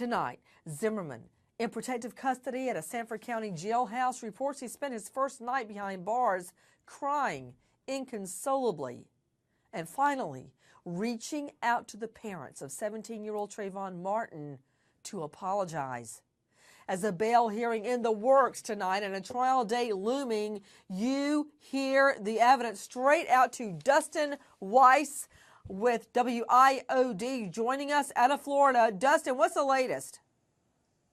Tonight, Zimmerman, in protective custody at a Sanford County jailhouse, reports he spent his first night behind bars crying inconsolably. And finally, reaching out to the parents of 17-year-old Trayvon Martin to apologize. As a bail hearing in the works tonight and a trial date looming, you hear the evidence straight out to Dustin Weiss with WIOD joining us out of Florida. Dustin, what's the latest?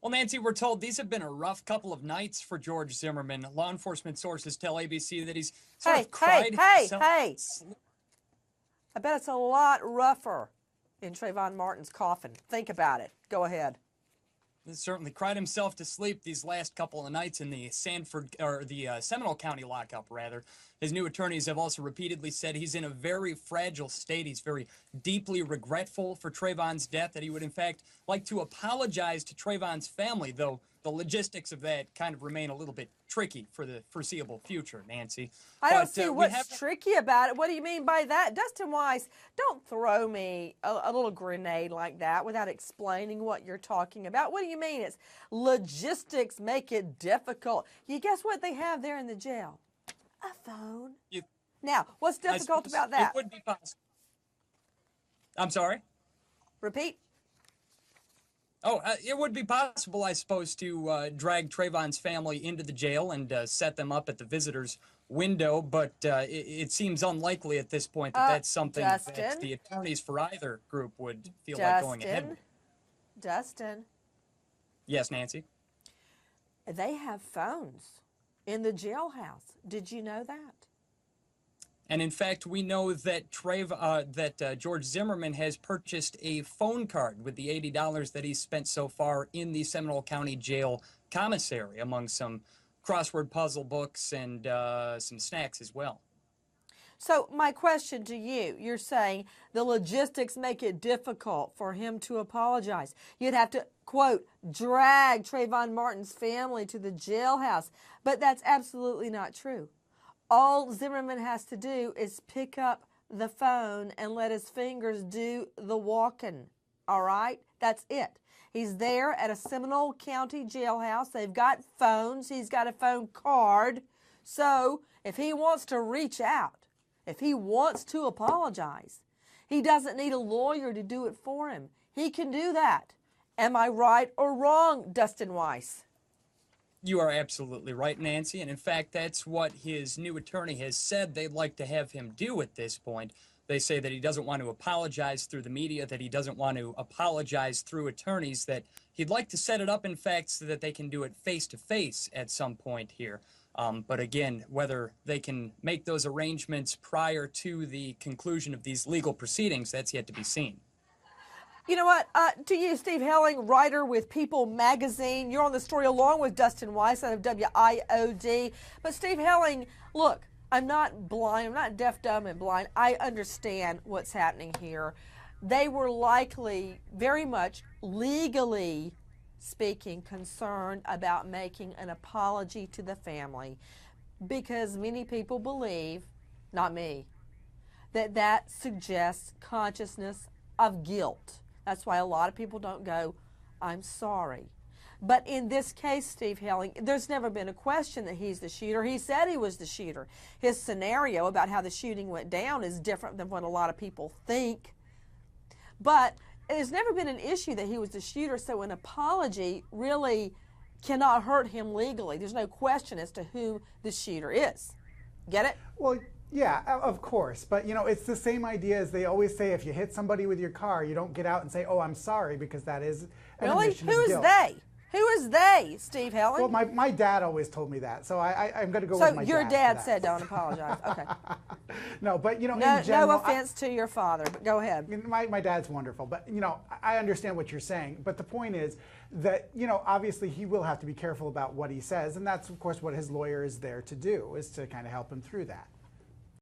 Well, Nancy, we're told these have been a rough couple of nights for George Zimmerman. Law enforcement sources tell ABC that he's sort of cried. Hey. I bet it's a lot rougher in Trayvon Martin's coffin. Think about it. Go ahead. He certainly cried himself to sleep these last couple of nights in the Seminole County lockup, rather. His new attorneys have also repeatedly said he's in a very fragile state. He's very deeply regretful for Trayvon's death, that he would, in fact, like to apologize to Trayvon's family, though the logistics of that kind of remain a little bit tricky for the foreseeable future, Nancy. I don't see what's tricky about it. What do you mean by that? Dustin Weiss, don't throw me a little grenade like that without explaining what you're talking about. What do you mean? It's logistics make it difficult. You guess what they have there in the jail? A phone. Now, what's difficult about that? It would be possible. I'm sorry? Repeat. Oh, it would be possible, I suppose, to drag Trayvon's family into the jail and set them up at the visitor's window, but it seems unlikely at this point that that's something that the attorneys for either group would feel like going ahead with. Dustin. Yes, Nancy? They have phones in the jailhouse. Did you know that? And in fact, we know that George Zimmerman has purchased a phone card with the $80 that he's spent so far in the Seminole County Jail commissary, among some crossword puzzle books and some snacks as well. So my question to you, you're saying the logistics make it difficult for him to apologize. You'd have to, quote, drag Trayvon Martin's family to the jailhouse. But that's absolutely not true. All Zimmerman has to do is pick up the phone and let his fingers do the walking, all right? That's it. He's there at a Seminole County jailhouse. They've got phones. He's got a phone card. So if he wants to reach out, if he wants to apologize, he doesn't need a lawyer to do it for him. He can do that. Am I right or wrong, Dustin Weiss? You are absolutely right, Nancy, and in fact, that's what his new attorney has said they'd like to have him do at this point. They say that he doesn't want to apologize through the media, that he doesn't want to apologize through attorneys, that he'd like to set it up, in fact, so that they can do it face-to-face at some point here. But again, whether they can make those arrangements prior to the conclusion of these legal proceedings, that's yet to be seen. You know what? To you, Steve Helling, writer with People magazine. You're on the story along with Dustin Weiss out of WIOD. But Steve Helling, look, I'm not blind. I'm not deaf, dumb, and blind. I understand what's happening here. They were likely very much legally speaking concerned about making an apology to the family because many people believe, not me, that suggests consciousness of guilt. That's why a lot of people don't go, I'm sorry. But in this case, Steve Helling, there's never been a question that he's the shooter. He said he was the shooter. His scenario about how the shooting went down is different than what a lot of people think. But there's never been an issue that he was the shooter, so an apology really cannot hurt him legally. There's no question as to who the shooter is. Get it? Well, yeah, of course. But, you know, it's the same idea as they always say, if you hit somebody with your car, you don't get out and say, oh, I'm sorry, because that is an admission of guilt. Who is they? Who is they, Steve Helling? Well, my dad always told me that, so I'm going to go with my dad. So your dad said don't apologize. Okay. No, but, you know, in general... No offense to your father, but go ahead. My dad's wonderful, but, you know, I understand what you're saying. But the point is that, you know, obviously he will have to be careful about what he says, and that's, of course, what his lawyer is there to do, is to kind of help him through that.